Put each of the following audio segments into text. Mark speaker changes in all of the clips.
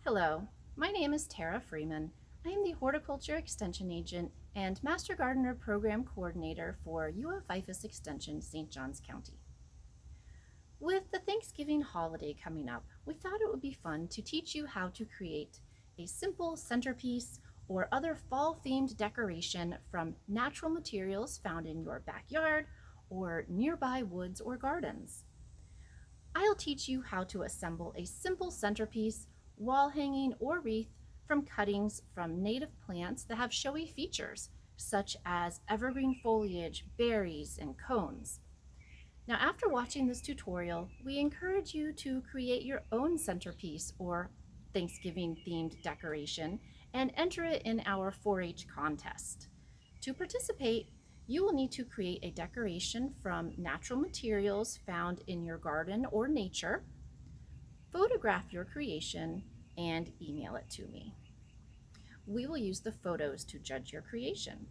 Speaker 1: Hello, my name is Tara Freeman. I am the Horticulture Extension Agent and Master Gardener Program Coordinator for UF IFAS Extension, St. Johns County. With the Thanksgiving holiday coming up, we thought it would be fun to teach you how to create a simple centerpiece or other fall-themed decoration from natural materials found in your backyard or nearby woods or gardens. I'll teach you how to assemble a simple centerpiece, wall hanging, or wreath from cuttings from native plants that have showy features, such as evergreen foliage, berries, and cones. Now, after watching this tutorial, we encourage you to create your own centerpiece or Thanksgiving themed decoration and enter it in our 4-H contest. To participate, you will need to create a decoration from natural materials found in your garden or nature, photograph your creation, and email it to me. We will use the photos to judge your creation.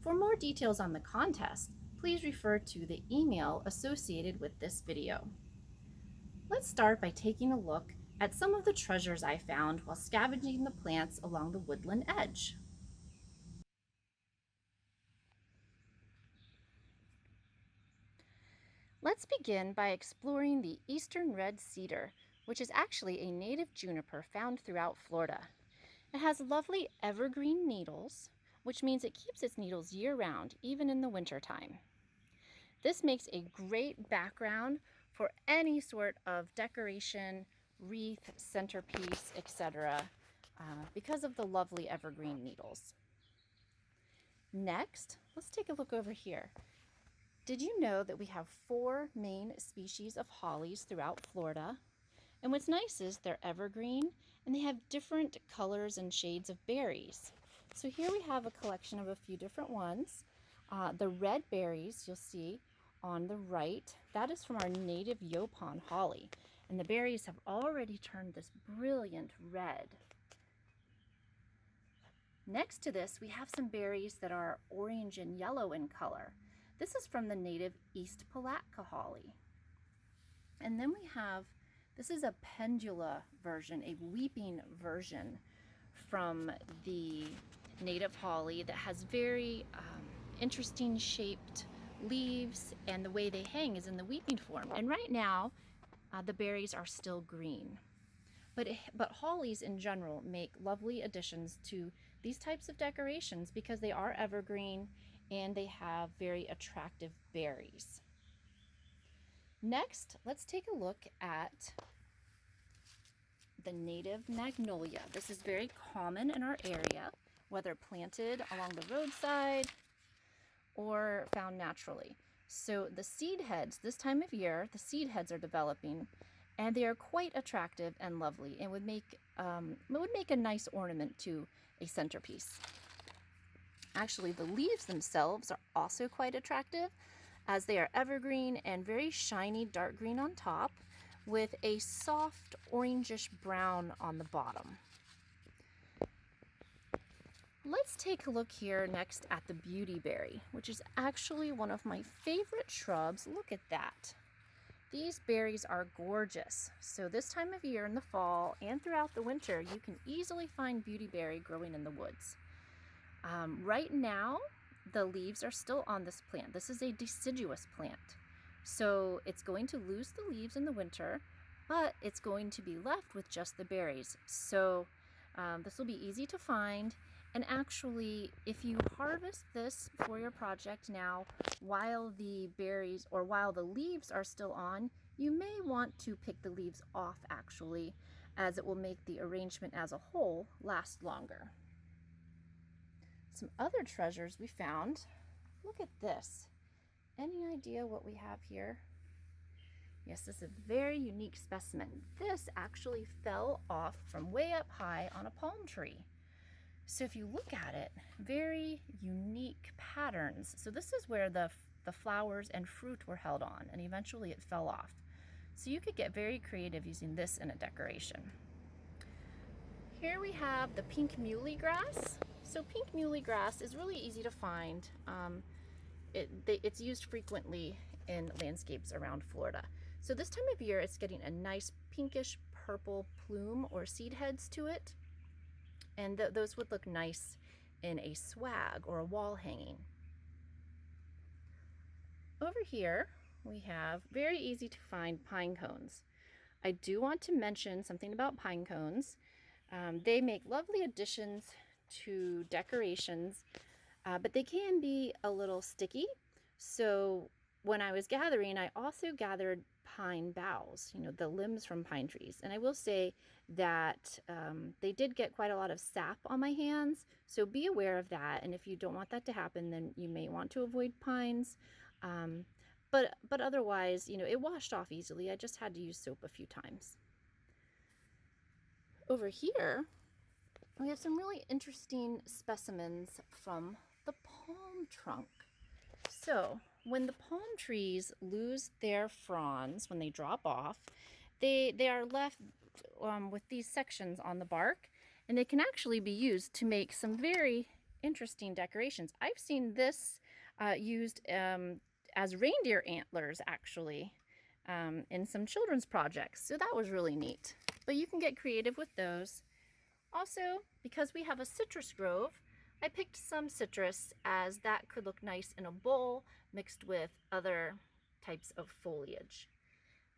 Speaker 1: For more details on the contest, please refer to the email associated with this video. Let's start by taking a look at some of the treasures I found while scavenging the plants along the woodland edge. Let's begin by exploring the eastern red cedar, which is actually a native juniper found throughout Florida. It has lovely evergreen needles, which means it keeps its needles year-round, even in the wintertime. This makes a great background for any sort of decoration, wreath, centerpiece, etc., because of the lovely evergreen needles. Next, let's take a look over here. Did you know that we have 4 main species of hollies throughout Florida? And what's nice is they're evergreen and they have different colors and shades of berries. So here we have a collection of a few different ones. The red berries you'll see on the right, that is from our native Yaupon holly. And the berries have already turned this brilliant red. Next to this, we have some berries that are orange and yellow in color. This is from the native East Palatka holly. And then we have, this is a pendula version, a weeping version from the native holly that has very interesting shaped leaves, and the way they hang is in the weeping form. And right now, the berries are still green. But hollies in general make lovely additions to these types of decorations because they are evergreen and they have very attractive berries. Next, let's take a look at the native magnolia. This is very common in our area, whether planted along the roadside or found naturally. So the seed heads, this time of year, the seed heads are developing, and they are quite attractive and lovely and would make a nice ornament to a centerpiece. Actually, the leaves themselves are also quite attractive as they are evergreen and very shiny dark green on top with a soft orangish brown on the bottom. Let's take a look here next at the beautyberry, which is actually one of my favorite shrubs. Look at that. These berries are gorgeous. So this time of year in the fall and throughout the winter, you can easily find beautyberry growing in the woods. Right now, the leaves are still on this plant. This is a deciduous plant. So it's going to lose the leaves in the winter, but it's going to be left with just the berries. So this will be easy to find. And actually, if you harvest this for your project now, while the berries or while the leaves are still on, you may want to pick the leaves off actually, as it will make the arrangement as a whole last longer. Some other treasures we found. Look at this. Any idea what we have here? Yes, this is a very unique specimen. This actually fell off from way up high on a palm tree. So if you look at it, very unique patterns. So this is where the flowers and fruit were held on, and eventually it fell off. So you could get very creative using this in a decoration. Here we have the pink muhly grass. So pink muhly grass is really easy to find. It's used frequently in landscapes around Florida. So this time of year, it's getting a nice pinkish purple plume or seed heads to it. And those would look nice in a swag or a wall hanging. Over here, we have very easy to find pine cones. I do want to mention something about pine cones. They make lovely additions to decorations, but they can be a little sticky. So when I was gathering, I also gathered pine boughs, you know, the limbs from pine trees. And I will say that they did get quite a lot of sap on my hands, so be aware of that. And if you don't want that to happen, then you may want to avoid pines. But otherwise, you know, it washed off easily. I just had to use soap a few times. Over here, we have some really interesting specimens from the palm trunk. So when the palm trees lose their fronds, when they drop off, they are left with these sections on the bark, and they can actually be used to make some very interesting decorations. I've seen this used as reindeer antlers, actually, in some children's projects. So that was really neat. But you can get creative with those. Also, because we have a citrus grove, I picked some citrus, as that could look nice in a bowl mixed with other types of foliage.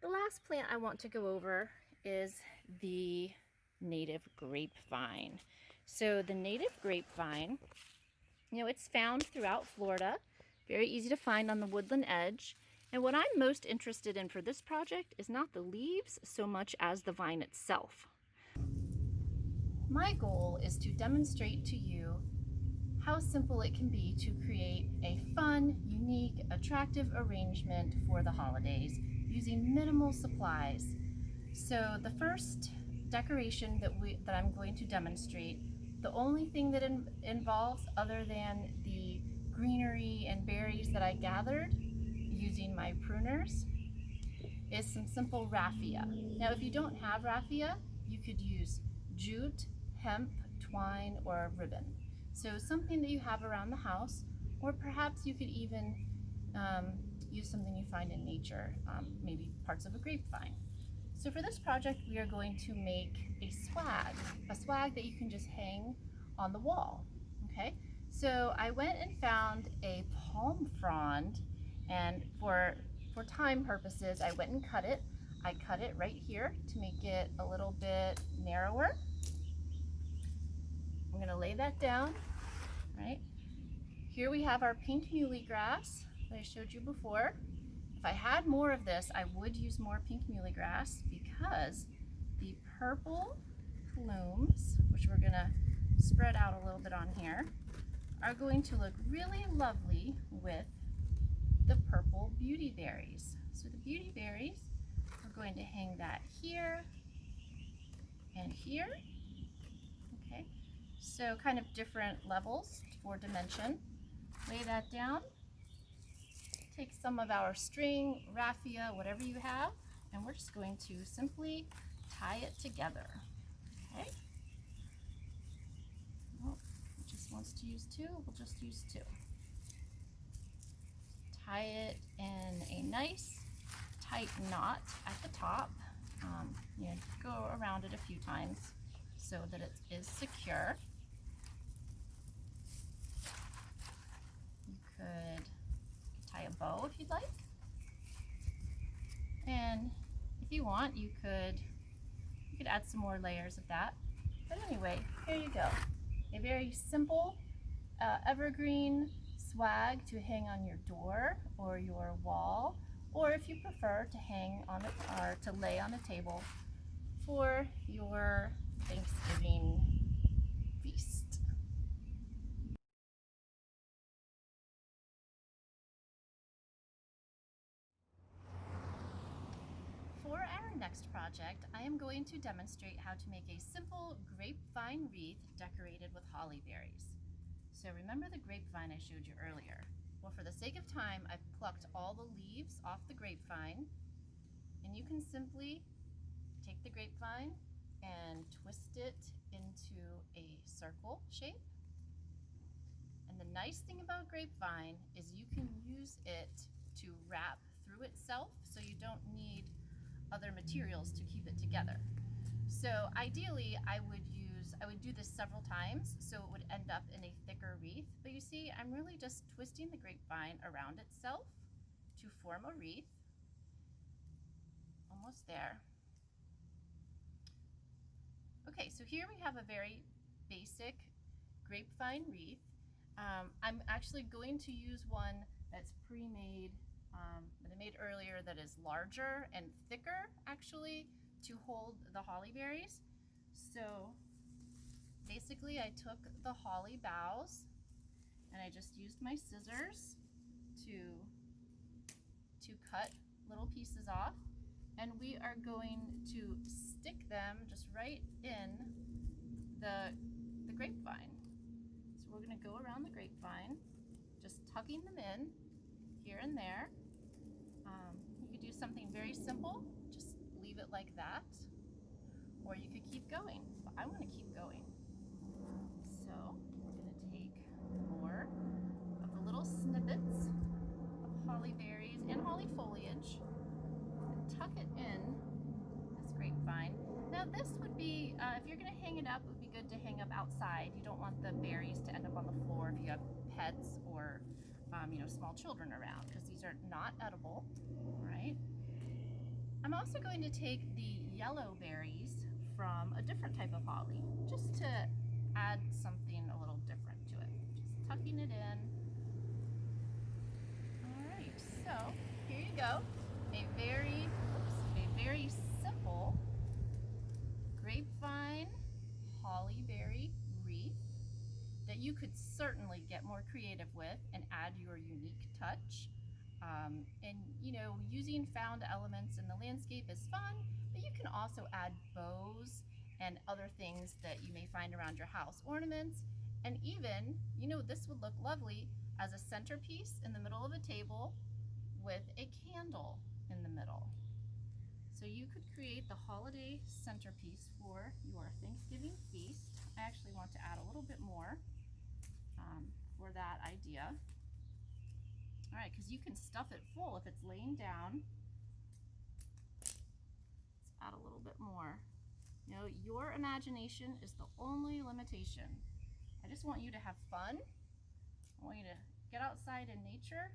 Speaker 1: The last plant I want to go over is the native grapevine. So the native grapevine, you know, it's found throughout Florida, very easy to find on the woodland edge. And what I'm most interested in for this project is not the leaves so much as the vine itself. My goal is to demonstrate to you how simple it can be to create a fun, unique, attractive arrangement for the holidays using minimal supplies. So the first decoration that I'm going to demonstrate, the only thing that involves, other than the greenery and berries that I gathered using my pruners, is some simple raffia. Now, if you don't have raffia, you could use jute, hemp, twine, or ribbon. So something that you have around the house, or perhaps you could even use something you find in nature, maybe parts of a grapevine. So for this project, we are going to make a swag that you can just hang on the wall, okay? So I went and found a palm frond, and for time purposes, I went and cut it. I cut it right here to make it a little bit narrower. I'm gonna lay that down, right? Here we have our pink muhly grass that I showed you before. If I had more of this, I would use more pink muhly grass, because the purple plumes, which we're gonna spread out a little bit on here, are going to look really lovely with the purple beauty berries. So the beauty berries, we're going to hang that here and here, okay? So kind of different levels for dimension. Lay that down. Take some of our string, raffia, whatever you have, and we're just going to simply tie it together, okay? Well, it just wants to use two, we'll just use two. Tie it in a nice tight knot at the top. You know, go around it a few times so that it is secure. You could tie a bow if you'd like. And if you want, you could add some more layers of that. But anyway, here you go. A very simple evergreen swag to hang on your door or your wall, or if you prefer to hang on it or to lay on a table for your Thanksgiving feast. For our next project, I am going to demonstrate how to make a simple grapevine wreath decorated with holly berries. So remember the grapevine I showed you earlier? Well, for the sake of time, I've plucked all the leaves off the grapevine, and you can simply take the grapevine and twist it into a circle shape. And the nice thing about grapevine is you can use it to wrap through itself, so you don't need other materials to keep it together. So ideally I would do this several times so it would end up in a thicker wreath, but you see I'm really just twisting the grapevine around itself to form a wreath. Almost there. Okay, so here we have a very basic grapevine wreath. I'm actually going to use one that's pre-made, that I made earlier, that is larger and thicker actually to hold the holly berries. So basically I took the holly boughs and I just used my scissors to cut little pieces off, and we are going to stick them just right in the grapevine. So we're going to go around the grapevine, just tucking them in here and there. You could do something very simple, just leave it like that, or you could keep going, but I want to keep going. So we're going to take more of the little snippets of holly berries and holly foliage and tuck it in this grapevine. Now this would be, if you're going to hang it up, it would be good to hang up outside. You don't want the berries to end up on the floor if you have pets or small children around, because these are not edible, right? I'm also going to take the yellow berries from a different type of holly, just to add something a little different to it. Just tucking it in. All right, so here you go. A very simple grapevine holly berry wreath that you could certainly get more creative with and add your unique touch. And using found elements in the landscape is fun, but you can also add bows and other things that you may find around your house, ornaments, and even, this would look lovely as a centerpiece in the middle of a table with a candle in the middle. So you could create the holiday centerpiece for your Thanksgiving feast. I actually want to add a little bit more for that idea. All right, because you can stuff it full if it's laying down. Let's add a little bit more. Your imagination is the only limitation. I just want you to have fun. I want you to get outside in nature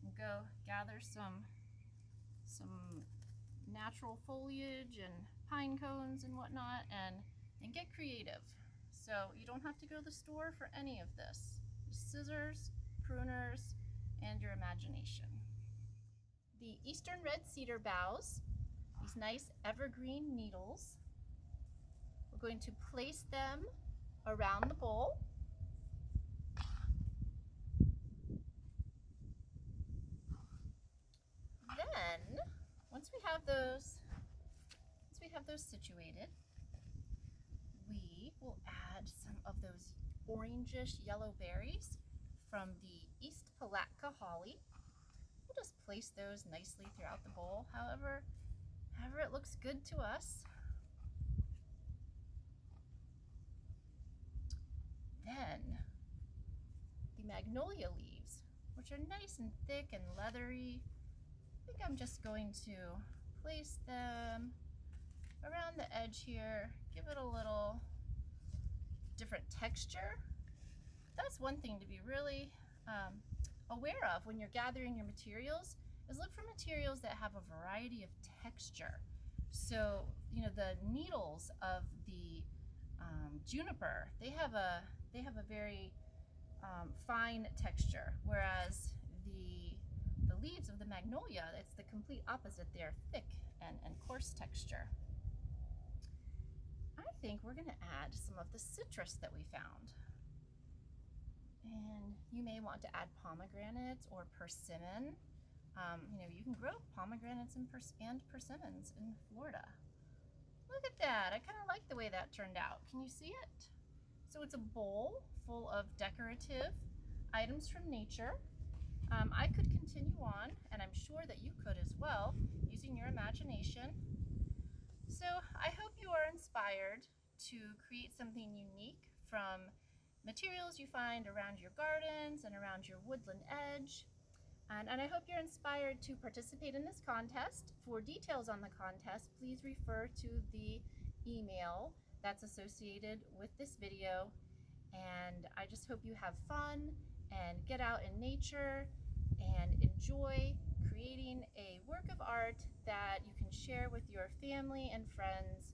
Speaker 1: and go gather some natural foliage and pine cones and whatnot, and get creative. So you don't have to go to the store for any of this. Just scissors, pruners, and your imagination. The eastern red cedar boughs, these nice evergreen needles, we're going to place them around the bowl. Then, once we have those situated, we will add some of those orangish yellow berries from the East Palatka holly. We'll just place those nicely throughout the bowl, however it looks good to us. Then the magnolia leaves, which are nice and thick and leathery. I think I'm just going to place them around the edge here, give it a little different texture. That's one thing to be really aware of when you're gathering your materials, is look for materials that have a variety of texture. So, the needles of the juniper, they have a very fine texture, whereas the leaves of the magnolia, it's the complete opposite. They're thick and coarse texture. I think we're going to add some of the citrus that we found. And you may want to add pomegranates or persimmon. You can grow pomegranates and persimmons in Florida. Look at that. I kind of like the way that turned out. Can you see it? So it's a bowl full of decorative items from nature. I could continue on, and I'm sure that you could as well, using your imagination. So I hope you are inspired to create something unique from materials you find around your gardens and around your woodland edge. And I hope you're inspired to participate in this contest. For details on the contest, please refer to the email that's associated with this video. And I just hope you have fun and get out in nature and enjoy creating a work of art that you can share with your family and friends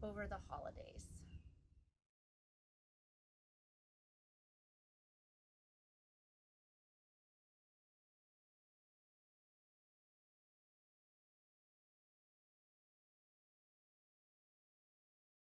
Speaker 1: over the holidays.